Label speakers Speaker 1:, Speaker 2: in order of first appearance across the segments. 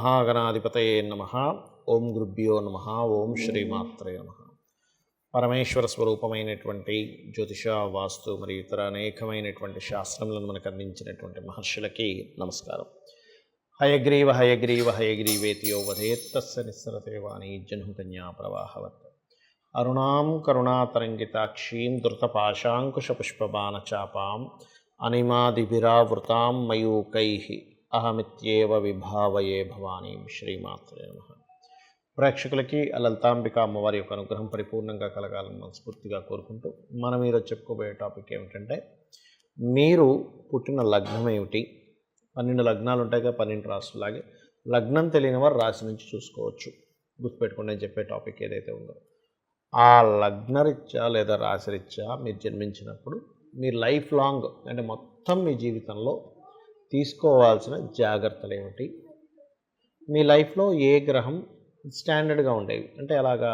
Speaker 1: మహాగణాధిపతయే నమః. ఓం గురుభ్యో నమః. ఓం శ్రీమాత్రే నమః. పరమేశ్వర స్వరూపమైనటువంటి జ్యోతిష, వాస్తు మరియు ఇతర అనేకమైనటువంటి శాస్త్రములను మనకు అందించినటువంటి మహర్షులకి నమస్కారం. హయగ్రీవ హయగ్రీవ హయగ్రీవేతియో వదేత్తస్య నిస్సరతే వాణి జహ్నుకన్యా ప్రవాహవత్. అరుణాం కరుణాతరంగితాక్షీం ధృతపాశాంకుశపుష్పబాణచాపాం అనిమాదిభిరావృతాం మయూకైః అహమిత్యేవ విభావయే భవానీం. శ్రీమాత్రే నమః. ప్రేక్షకులకి లలితాంబిక అమ్మవారి యొక్క అనుగ్రహం పరిపూర్ణంగా కలగాలని మనస్ఫూర్తిగా కోరుకుంటూ మనం ఈరోజు చెప్పుకోబోయే టాపిక్ ఏమిటంటే, మీరు పుట్టిన లగ్నం ఏమిటి? 12 లగ్నాలు ఉంటాయిగా, 12 రాసులాగే లగ్నం తెలియని వారు రాశి నుంచి చూసుకోవచ్చు. గుర్తుపెట్టుకుని నేను చెప్పే టాపిక్ ఏదైతే ఉందో, ఆ లగ్నరీత్యా లేదా రాశిరీత్యా మీరు జన్మించినప్పుడు మీ లైఫ్ లాంగ్ అంటే మొత్తం మీ జీవితంలో తీసుకోవాల్సిన జాగ్రత్తలు ఏమిటి, మీ లైఫ్లో ఏ గ్రహం స్టాండర్డ్గా ఉండేవి అంటే అలాగా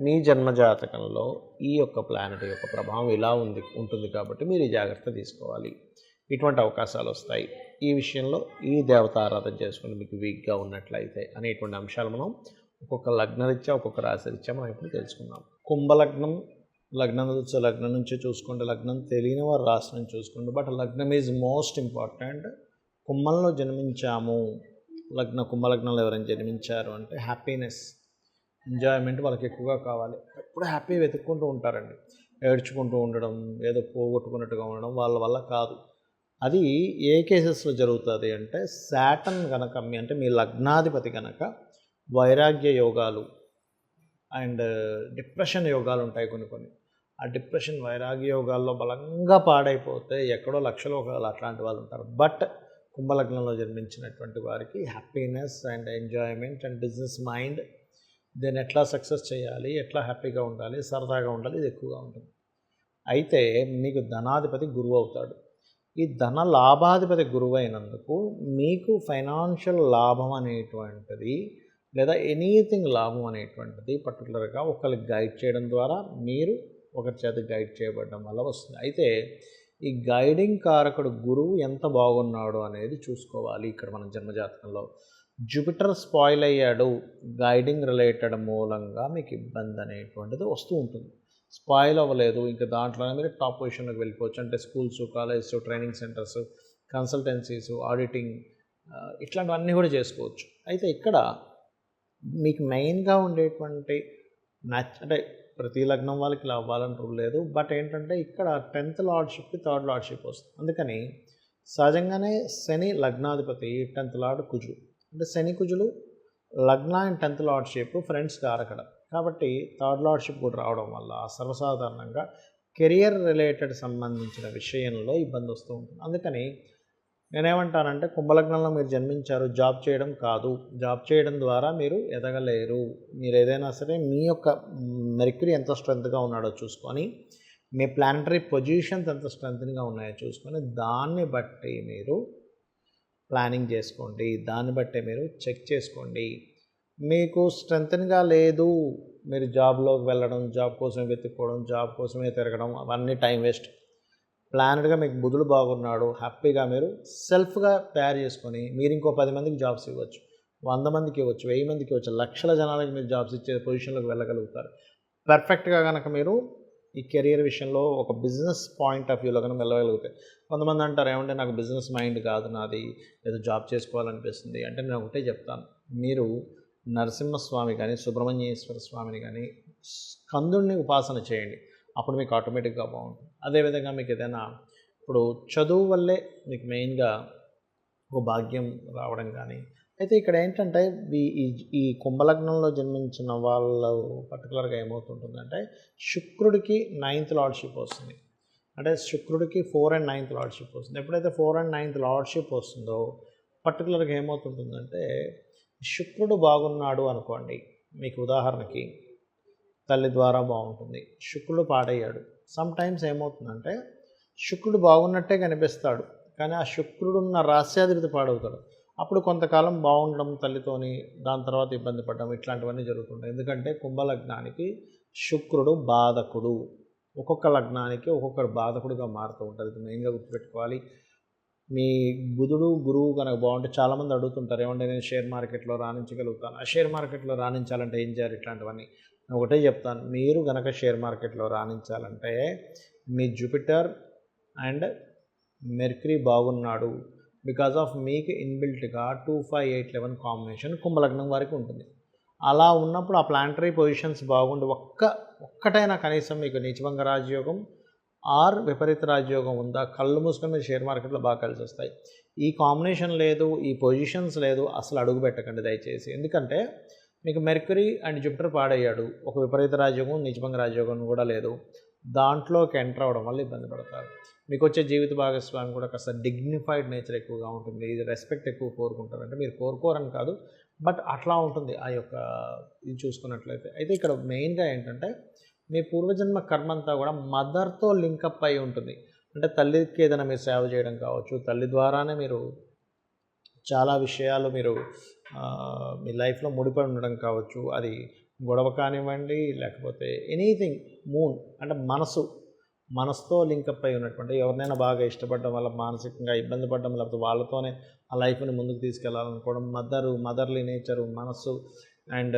Speaker 1: మీ జన్మజాతకంలో ఈ యొక్క ప్లానెట్ యొక్క ప్రభావం ఇలా ఉంటుంది కాబట్టి మీరు ఈ జాగ్రత్త తీసుకోవాలి, ఇటువంటి అవకాశాలు వస్తాయి, ఈ విషయంలో ఈ దేవత ఆరాధన చేసుకుని మీకు వీక్గా ఉన్నట్లయితే అనేటువంటి అంశాలు మనం ఒక్కొక్క లగ్నరీత్యా ఒక్కొక్క రాశిరీత్యా మనం ఇప్పుడు తెలుసుకుందాం. కుంభలగ్నం లగ్నం నుంచి చూసుకోండి, లగ్నం తెలియని వారు రాశి నుంచి చూసుకోండి. బట్ లగ్నం ఈజ్ మోస్ట్ ఇంపార్టెంట్. కుంభంలో జన్మించాము, కుంభలగ్నంలో ఎవరైనా జన్మించారు అంటే హ్యాపీనెస్, ఎంజాయ్మెంట్ వాళ్ళకి ఎక్కువగా కావాలి. ఎప్పుడు హ్యాపీ వెతుక్కుంటూ ఉంటారండి. ఏడ్చుకుంటూ ఉండడం, ఏదో పోగొట్టుకున్నట్టుగా ఉండడం వాళ్ళ వల్ల కాదు. అది ఏ కేసెస్లో జరుగుతుంది అంటే, శాటర్న్ కనుక అంటే మీ లగ్నాధిపతి కనుక వైరాగ్య యోగాలు అండ్ డిప్రెషన్ యోగాలు ఉంటాయి కొన్ని. ఆ డిప్రెషన్ వైరాగ్య యోగాల్లో బలంగా పాడైపోతే ఎక్కడో లక్షలో అట్లాంటి వాళ్ళు ఉంటారు. బట్ కుంభలగ్నంలో జన్మించినటువంటి వారికి happiness and enjoyment and business mind, దీన్ని ఎట్లా సక్సెస్ చేయాలి, ఎట్లా హ్యాపీగా ఉండాలి, సరదాగా ఉండాలి, ఇది ఎక్కువగా ఉంటుంది. అయితే మీకు ధనాధిపతి గురువు అవుతాడు. ఈ ధన లాభాధిపతి గురువు అయినందుకు మీకు ఫైనాన్షియల్ లాభం అనేటువంటిది లేదా ఎనీథింగ్ లాభం అనేటువంటిది పర్టికులర్గా ఒకరికి గైడ్ చేయడం ద్వారా, మీరు ఒకరి చేత గైడ్ చేయబడడం వల్ల వస్తుంది. అయితే ఈ గైడింగ్ కారకుడు గురువు ఎంత బాగున్నాడు అనేది చూసుకోవాలి. ఇక్కడ మన జన్మజాతకంలో జూపిటర్ స్పాయిల్ అయ్యాడు, గైడింగ్ రిలేటెడ్ మూలంగా మీకు ఇబ్బంది అనేటువంటిది వస్తూ ఉంటుంది. స్పాయిల్ అవ్వలేదు, ఇంకా దాంట్లోనే మీరు టాప్ పొజిషన్లోకి వెళ్ళిపోవచ్చు. అంటే schools, colleges, training centres, consultancies, auditing, ఇట్లాంటివన్నీ కూడా చేసుకోవచ్చు. అయితే ఇక్కడ మీకు మెయిన్గా ఉండేటువంటి అంటే ప్రతి లగ్నం వాళ్ళకి ఇలా అవ్వాలని రూల్ లేదు. బట్ ఏంటంటే ఇక్కడ 10th లార్డ్షిప్కి 3rd లార్డ్షిప్ వస్తుంది. అందుకని సహజంగానే శని లగ్నాధిపతి 10th లార్డ్ కుజుడు, అంటే శని కుజులు లగ్న అండ్ 10th లార్డ్షిప్ ఫ్రెండ్స్ కారకడ కాబట్టి 3rd లార్డ్షిప్ కూడా రావడం వల్ల సర్వసాధారణంగా కెరియర్ రిలేటెడ్ సంబంధించిన విషయంలో ఇబ్బంది వస్తూ ఉంటుంది. అందుకని నేనేమంటానంటే, కుంభలగ్నంలో మీరు జన్మించారు, జాబ్ చేయడం కాదు, జాబ్ చేయడం ద్వారా మీరు ఎదగలేరు. మీరు ఏదైనా సరే మీ యొక్క మెర్క్యూరీ ఎంత స్ట్రెంత్గా ఉన్నాడో చూసుకొని, మీ ప్లానటరీ పొజిషన్స్ ఎంత స్ట్రెంత్గా ఉన్నాయో చూసుకొని, దాన్ని బట్టి మీరు ప్లానింగ్ చేసుకోండి, దాన్ని బట్టి మీరు చెక్ చేసుకోండి. మీకు స్ట్రెంత్గా లేదు, మీరు జాబ్లోకి వెళ్ళడం, జాబ్ కోసం వెతుక్కోవడం, జాబ్ కోసమే తిరగడం, అవన్నీ టైం వేస్ట్. ప్లానెడ్గా మీకు బుధుడు బాగున్నాడు, హ్యాపీగా మీరు సెల్ఫ్గా తయారు చేసుకొని మీరు ఇంకో 10 మందికి జాబ్స్ ఇవ్వచ్చు, 100 మందికి ఇవ్వచ్చు, 1000 మందికి ఇవ్వచ్చు, లక్షల జనాలకి మీరు జాబ్స్ ఇచ్చే పొజిషన్లోకి వెళ్ళగలుగుతారు. పర్ఫెక్ట్గా కనుక మీరు ఈ కెరియర్ విషయంలో ఒక బిజినెస్ పాయింట్ ఆఫ్ వ్యూలో కనుక వెళ్ళగలుగుతాయి. కొంతమంది అంటారు, ఏమంటే నాకు బిజినెస్ మైండ్ కాదు నాది, ఏదో జాబ్ చేసుకోవాలనిపిస్తుంది అంటే, నేను ఒకటే చెప్తాను, మీరు నరసింహస్వామి కానీ సుబ్రహ్మణ్యేశ్వర స్వామిని కానీ స్కందుడిని ఉపాసన చేయండి, అప్పుడు మీకు ఆటోమేటిక్గా బాగుంటుంది. అదేవిధంగా మీకు ఏదైనా ఇప్పుడు చదువు వల్లే మీకు మెయిన్గా ఒక భాగ్యం రావడం కానీ. అయితే ఇక్కడ ఏంటంటే ఈ కుంభలగ్నంలో జన్మించిన వాళ్ళు పర్టికులర్గా ఏమవుతుంటుందంటే, శుక్రుడికి 9th లార్డ్షిప్ వస్తుంది. అంటే శుక్రుడికి 4 and 9th లార్డ్షిప్ వస్తుంది. ఎప్పుడైతే 4 and 9th లార్డ్షిప్ వస్తుందో పర్టికులర్గా ఏమవుతుంటుందంటే, శుక్రుడు బాగున్నాడు అనుకోండి, మీకు ఉదాహరణకి తల్లి ద్వారా బాగుంటుంది, శుక్రుడు పాడయ్యాడు. సమ్టైమ్స్ ఏమవుతుందంటే, శుక్రుడు బాగున్నట్టే కనిపిస్తాడు కానీ ఆ శుక్రుడున్న రాస్యాధిపతి పాడవుతాడు. అప్పుడు కొంతకాలం బాగుండడం తల్లితోని, దాని తర్వాత ఇబ్బంది పడడం, ఇట్లాంటివన్నీ జరుగుతుంటాయి. ఎందుకంటే కుంభలగ్నానికి శుక్రుడు బాధకుడు, ఒక్కొక్క లగ్నానికి ఒక్కొక్కరు బాధకుడుగా మారుతూ ఉంటుంది. ఇది మెయిన్గా గుర్తుపెట్టుకోవాలి. మీ బుధుడు గురువు కనుక బాగుంటే చాలామంది అడుగుతుంటారు, ఏమంటే నేను షేర్ మార్కెట్లో రాణించగలుగుతాను, ఆ షేర్ మార్కెట్లో రాణించాలంటే ఏం చేయాలి, ఇట్లాంటివన్నీ నేను ఒకటే చెప్తాను. మీరు కనుక షేర్ మార్కెట్లో రాణించాలంటే మీ జూపిటర్ అండ్ మెర్క్యూరీ బాగున్నాడు. బికాజ్ ఆఫ్ మీకు ఇన్బిల్ట్గా 2, 5, 8, 11 కాంబినేషన్ కుంభలగ్నం వారికి ఉంటుంది. అలా ఉన్నప్పుడు ఆ ప్లానటరీ పొజిషన్స్ బాగుండి ఒక్కటైనా కనీసం మీకు నీచభంగ రాజయోగం ఆర్ విపరీత రాజయోగం ఉందా, కళ్ళు మూసుకొని మీరు షేర్ మార్కెట్లో బాగా కలిసి వస్తాయి. ఈ కాంబినేషన్ లేదు, ఈ పొజిషన్స్ లేదు, అసలు అడుగు పెట్టకండి దయచేసి. ఎందుకంటే మీకు మెర్క్యూరీ అండ్ జూపిటర్ పాడయ్యాడు, ఒక విపరీత రాజయోగం నీచభంగ రాజయోగం కూడా లేదు, దాంట్లోకి ఎంటర్ అవ్వడం వల్ల ఇబ్బంది పడతారు. మీకు వచ్చే జీవిత భాగస్వామి కూడా కాస్త డిగ్నిఫైడ్ నేచర్ ఎక్కువగా ఉంటుంది, ఇది రెస్పెక్ట్ ఎక్కువ కోరుకుంటారు. అంటే మీరు కోరుకోరని కాదు, బట్ అట్లా ఉంటుంది ఆ యొక్క ఇది చూసుకున్నట్లయితే. అయితే ఇక్కడ మెయిన్గా ఏంటంటే మీ పూర్వజన్మ కర్మ అంతా కూడా మదర్తో లింకప్ అయి ఉంటుంది. అంటే తల్లికి ఏదైనా మీరు సేవ చేయడం కావచ్చు, తల్లి ద్వారానే మీరు చాలా విషయాలు మీరు మీ లైఫ్లో ముడిపడి ఉండడం కావచ్చు, అది గొడవ కానివ్వండి, లేకపోతే ఎనీథింగ్. మూన్ అంటే మనసుతో లింకప్ అయి ఉన్నటువంటి ఎవరినైనా బాగా ఇష్టపడడం వల్ల మానసికంగా ఇబ్బంది పడడం, లేకపోతే వాళ్ళతోనే ఆ లైఫ్ని ముందుకు తీసుకెళ్లాలనుకోవడం, మదర్లీ నేచరు, మనస్సు అండ్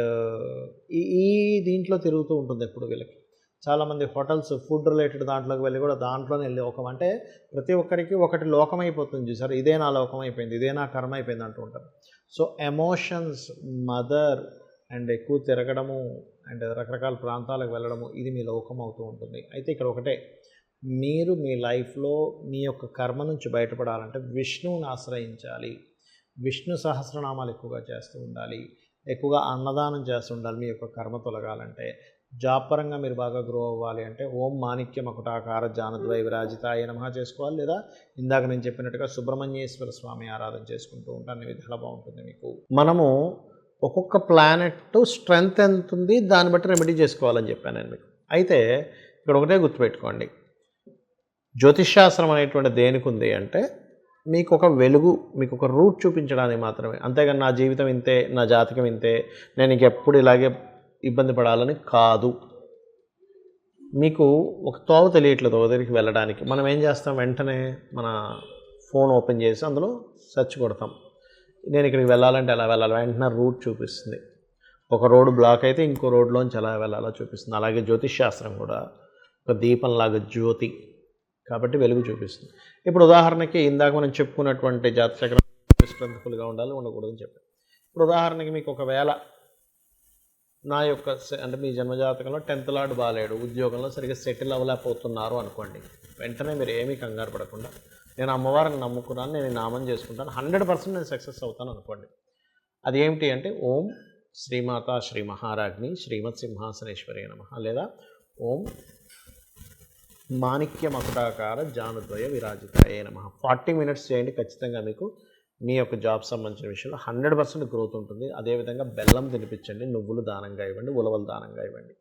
Speaker 1: ఈ దీంట్లో తిరుగుతూ ఉంటుంది ఎప్పుడు వీళ్ళకి. చాలామంది హోటల్స్ ఫుడ్ రిలేటెడ్ దాంట్లోకి వెళ్ళి కూడా దాంట్లోనే లోకం, అంటే ప్రతి ఒక్కరికి ఒకటి లోకం అయిపోతుంది చూసారు, ఇదే నా లోకం అయిపోయింది, ఇదే నా కర్మ అయిపోయింది అంటూ ఉంటారు. సో ఎమోషన్స్, మదర్ అండ్ ఎక్కువ తిరగడము అండ్ రకరకాల ప్రాంతాలకు వెళ్ళడము, ఇది మీ లోకం అవుతూ ఉంటుంది. అయితే ఇక్కడ ఒకటే, మీరు మీ లైఫ్లో మీ యొక్క కర్మ నుంచి బయటపడాలంటే విష్ణువుని ఆశ్రయించాలి, విష్ణు సహస్రనామాలు ఎక్కువగా చేస్తూ ఉండాలి, ఎక్కువగా అన్నదానం చేస్తూ ఉండాలి. మీ యొక్క కర్మ తొలగాలంటే జాబ్ పరంగా మీరు బాగా గ్రో అవ్వాలి అంటే ఓం మాణిక్య మకుటాకార జానద్వై విరాజితాయ నమః చేసుకోవాలి, లేదా ఇందాక నేను చెప్పినట్టుగా సుబ్రహ్మణ్యేశ్వర స్వామి ఆరాధన చేసుకుంటూ ఉంటే అన్ని విధాలు బాగుంటుంది మీకు. మనము ఒక్కొక్క ప్లానెట్ స్ట్రెంగ్త్ ఎంత ఉంది దాన్ని బట్టి రెమెడీ చేసుకోవాలని చెప్పాను నేను మీకు. అయితే ఇక్కడ ఒకటే గుర్తుపెట్టుకోండి, జ్యోతిష్శాస్త్రం అనేటువంటి దేనికి ఉంది అంటే మీకు ఒక వెలుగు, మీకు ఒక రూట్ చూపించడానికి మాత్రమే. అంతేగాని నా జీవితం ఇంతే, నా జాతకం ఇంతే, నేను ఇంకెప్పుడు ఇలాగే ఇబ్బంది పడాలని కాదు. మీకు ఒక తోవ తెలియట్లేదు ఒక దగ్గరికి వెళ్ళడానికి, మనం ఏం చేస్తాం, వెంటనే మన ఫోన్ ఓపెన్ చేసి అందులో సెర్చ్ కొడతాం, నేను ఇక్కడికి వెళ్ళాలంటే ఎలా వెళ్ళాలి, వెంటనే రూట్ చూపిస్తుంది. ఒక రోడ్డు బ్లాక్ అయితే ఇంకో రోడ్లోంచి ఎలా వెళ్ళాలో చూపిస్తుంది. అలాగే జ్యోతిష్శాస్త్రం కూడా ఒక దీపంలాగా జ్యోతి కాబట్టి వెలుగు చూపిస్తుంది. ఇప్పుడు ఉదాహరణకి ఇందాక మనం చెప్పుకున్నటువంటి జాతచక్రం స్ట్రెంత్ఫుల్గా ఉండాలి, ఉండకూడదని చెప్పాను. ఇప్పుడు ఉదాహరణకి మీకు ఒకవేళ నా యొక్క అంటే మీ జన్మజాతకంలో 10th లార్డ్ బాలేడు, ఉద్యోగంలో సరిగ్గా సెటిల్ అవ్వలేకపోతున్నారు అనుకోండి, వెంటనే మీరు ఏమీ కంగారు పడకుండా నేను అమ్మవారిని నమ్ముకున్నాను, నేను నామం చేసుకుంటాను, 100% నేను సక్సెస్ అవుతాను అనుకోండి. అది ఏమిటి అంటే ఓం శ్రీమాత శ్రీ మహారాజ్ని శ్రీమత్ సింహాసనేశ్వరి నమః, లేదా ఓం మాణిక్య మకుటాకార జానుద్వయ విరాజితాయ నమః. 40 minutes చేయండి, ఖచ్చితంగా మీకు మీ యొక్క జాబ్ సంబంధించిన విషయంలో 100% గ్రోత్ ఉంటుంది. అదేవిధంగా బెల్లం తినిపించండి, నువ్వులు దానంగా ఇవ్వండి, ఉలవలు దానంగా ఇవ్వండి.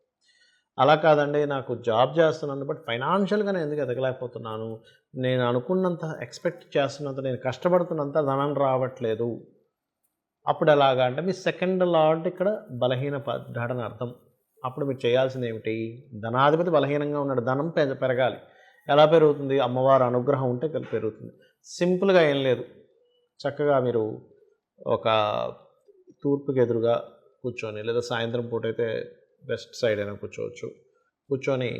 Speaker 1: అలా కాదండి నాకు జాబ్ చేస్తున్నాను బట్ ఫైనాన్షియల్గా నేను ఎందుకు ఎదగలేకపోతున్నాను, నేను అనుకున్నంత ఎక్స్పెక్ట్ చేస్తున్నంత, నేను కష్టపడుతున్నంత ధనం రావట్లేదు, అప్పుడు ఎలాగా అంటే మీ 2nd లార్డ్ ఇక్కడ బలహీన పడ్డాడని అర్థం. అప్పుడు మీరు చేయాల్సింది ఏమిటి, ధనాధిపతి బలహీనంగా ఉన్నాడు, ధనం పెరగాలి. ఎలా పెరుగుతుంది, అమ్మవారి అనుగ్రహం ఉంటే పెరుగుతుంది. సింపుల్గా ఏం లేదు, చక్కగా మీరు ఒక తూర్పుకి ఎదురుగా కూర్చొని, లేదా సాయంత్రం పూట అయితే వెస్ట్ సైడ్ అయినా కూర్చోవచ్చు, కూర్చొని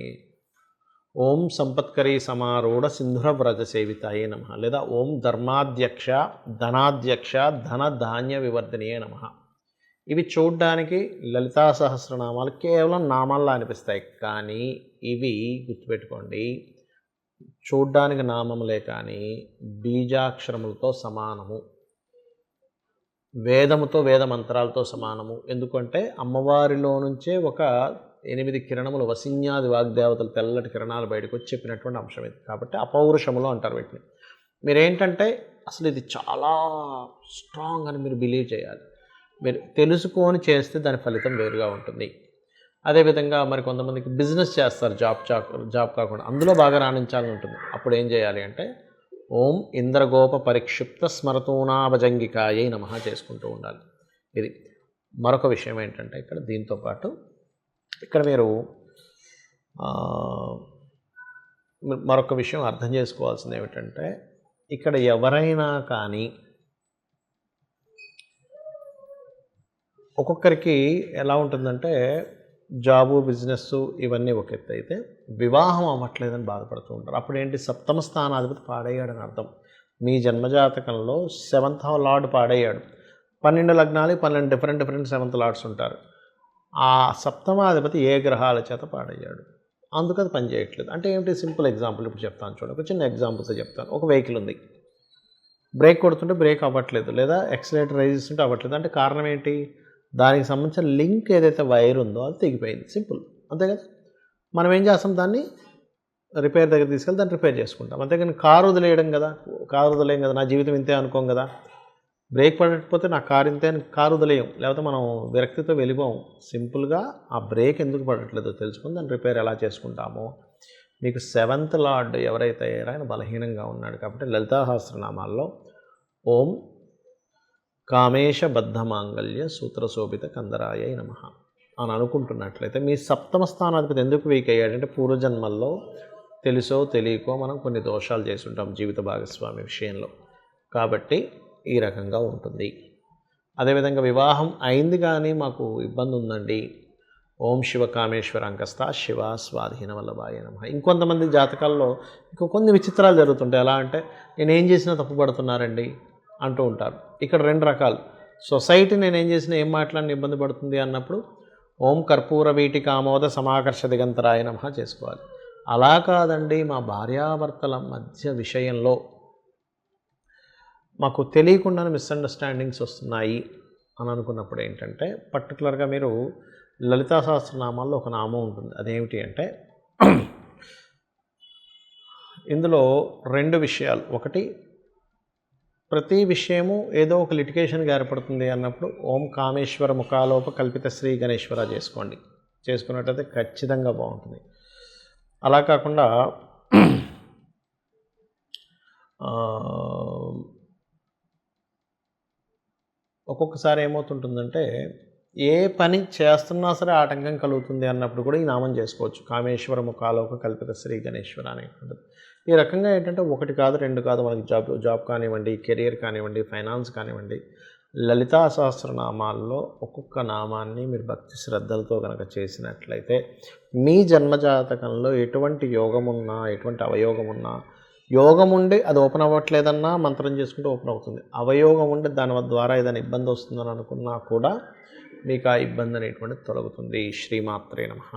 Speaker 1: ఓం సంపత్కరీ సమారూఢ సింధుర వ్రజ సేవితాయే నమః, లేదా ఓం ధర్మాధ్యక్ష ధనాధ్యక్ష ధన ధాన్య వివర్ధనీయే నమః. ఇవి చూడ్డానికి లలితా సహస్రనామాలు కేవలం నామాల్లో అనిపిస్తాయి, కానీ ఇవి గుర్తుపెట్టుకోండి చూడ్డానికి నామములే కానీ బీజాక్షరములతో సమానము, వేదముతో వేద మంత్రాలతో సమానము. ఎందుకంటే అమ్మవారిలో నుంచే ఒక 8 కిరణములు వసిన్యాది వాగ్దేవతలు తెల్లటి కిరణాలు బయటకు వచ్చి చెప్పినటువంటి అంశం ఇది. కాబట్టి అపౌరుషములు అంటారు వీటిని. మీరేంటంటే అసలు ఇది చాలా స్ట్రాంగ్ అని మీరు బిలీవ్ చేయాలి, మీరు తెలుసుకొని చేస్తే దాని ఫలితం వేరుగా ఉంటుంది. అదేవిధంగా మరి కొంతమందికి బిజినెస్ చేస్తారు, జాబ్ కాకుండా అందులో బాగా రాణించాలని ఉంటుంది. అప్పుడు ఏం చేయాలి అంటే ఓం ఇంద్రగోప పరిక్షిప్త స్మరతూనాభజంగికాయై నమః చేసుకుంటూ ఉండాలి. ఇది మరొక విషయం ఏంటంటే ఇక్కడ దీంతోపాటు ఇక్కడ మీరు మరొక విషయం అర్థం చేసుకోవాల్సింది ఏమిటంటే ఇక్కడ ఎవరైనా కానీ ఒక్కొక్కరికి ఎలా ఉంటుందంటే జాబు బిజినెస్ ఇవన్నీ ఒక ఎత్తు అయితే వివాహం అవ్వట్లేదని బాధపడుతూ ఉంటారు. అప్పుడు ఏంటి, సప్తమ స్థానాధిపతి పాడయ్యాడని అర్థం. మీ జన్మజాతకంలో 7th లార్డ్ పాడయ్యాడు. 12 లగ్నాలు 12 డిఫరెంట్ 7th లార్డ్స్ ఉంటారు. ఆ సప్తమాధిపతి ఏ గ్రహాల చేత పాడయ్యాడు, అందుకది పని చేయట్లేదు. అంటే ఏమిటి, సింపుల్ ఎగ్జాంపుల్ ఇప్పుడు చెప్తాను చూడండి. ఒక చిన్న ఎగ్జాంపుల్తో చెప్తాను. ఒక వెహికల్ ఉంది, బ్రేక్ కొడుతుంటే బ్రేక్ అవ్వట్లేదు, లేదా యాక్సిలేటర్ రైజ్ చేస్తుంటే అవ్వట్లేదు. అంటే కారణం ఏంటి, దానికి సంబంధించిన లింక్ ఏదైతే వైర్ ఉందో అది తెగిపోయింది. సింపుల్, అంతే కదా. మనం ఏం చేస్తాం, దాన్ని రిపేర్ దగ్గర తీసుకెళ్ళి దాన్ని రిపేర్ చేసుకుంటాం. అంతేగాని కారు వదిలేయడం కదా, కారు వదిలేయం కదా, నా జీవితం ఇంతే అనుకోం కదా. బ్రేక్ పడకపోతే నా కారు ఇంతే అని కారు వదిలేయం, లేకపోతే మనం విరక్తితో వెళ్ళిపోం. సింపుల్గా ఆ బ్రేక్ ఎందుకు పడట్లేదో తెలుసుకుని దాన్ని రిపేర్ ఎలా చేసుకుంటామో. మీకు 7th లార్డ్ ఎవరైతే అయ్యారో ఆయన బలహీనంగా ఉన్నాడు. కాబట్టి లలితా సహస్రనామాల్లో ఓం కామేశ బద్ధ మాంగళ్య సూత్రశోభిత కందరాయ నమః అని అనుకుంటున్నట్లయితే, మీ సప్తమ స్థానాధిపతి ఎందుకు వీక్ అయ్యాడంటే పూర్వజన్మల్లో తెలుసో తెలియకో మనం కొన్ని దోషాలు చేసి ఉంటాం జీవిత భాగస్వామి విషయంలో. కాబట్టి ఈ రకంగా ఉంటుంది. అదేవిధంగా వివాహం అయింది కానీ మాకు ఇబ్బంది ఉందండి, ఓం శివ కామేశ్వర అంకస్త శివ స్వాధీన వల్లభాయ నమః. ఇంకొంతమంది జాతకాల్లో కొన్ని విచిత్రాలు జరుగుతుంటాయి. ఎలా అంటే, నేనేం చేసినా తప్పు పడుతున్నారండి అంటూ ఉంటారు. ఇక్కడ 2 రకాలు. సొసైటీ నేనేం చేసినా ఏం మాట్లాడిన ఇబ్బంది పడుతుంది అన్నప్పుడు ఓం కర్పూర వీటికి ఆమోద సమాకర్ష దిగంతరాయ నమః చేసుకోవాలి. అలా కాదండి, మా భార్యాభర్తల మధ్య విషయంలో మాకు తెలియకుండానే మిస్అండర్స్టాండింగ్స్ వస్తున్నాయి అని అనుకున్నప్పుడు ఏంటంటే, పర్టికులర్గా మీరు లలితా సహస్రనామాల్లో ఒక నామం ఉంటుంది. అదేమిటి అంటే, ఇందులో 2 విషయాలు. ఒకటి, ప్రతి విషయము ఏదో ఒక లిటిగేషన్గా ఏర్పడుతుంది అన్నప్పుడు ఓం కామేశ్వర ముఖాలోప కల్పిత శ్రీ గణేశ్వర చేసుకోండి. చేసుకున్నట్టయితే ఖచ్చితంగా బాగుంటుంది. అలా కాకుండా ఒక్కొక్కసారి ఏమవుతుంటుందంటే, ఏ పని చేస్తున్నా సరే ఆటంకం కలుగుతుంది అన్నప్పుడు కూడా ఈ నామం చేసుకోవచ్చు. కామేశ్వర ముఖాలోక కల్పిత శ్రీ గణేశ్వర అనేటువంటిది. ఈ రకంగా ఏంటంటే 1 కాదు 2 కాదు, మనకి జాబ్ కానివ్వండి, కెరియర్ కానివ్వండి, ఫైనాన్స్ కానివ్వండి, లలితా సహస్రనామాల్లో ఒక్కొక్క నామాన్ని మీరు భక్తి శ్రద్ధలతో కనుక చేసినట్లయితే మీ జన్మజాతకంలో ఎటువంటి యోగమున్నా, ఎటువంటి అవయోగమున్నా, యోగం ఉండి అది ఓపెన్ అవ్వట్లేదన్నా మంత్రం చేసుకుంటే ఓపెన్ అవుతుంది. అవయోగం ఉండి దాని ద్వారా ఏదైనా ఇబ్బంది వస్తుందని అనుకున్నా కూడా మీకు ఆ ఇబ్బంది అనేటువంటిది తొలగుతుంది. శ్రీమాత్రే నమః.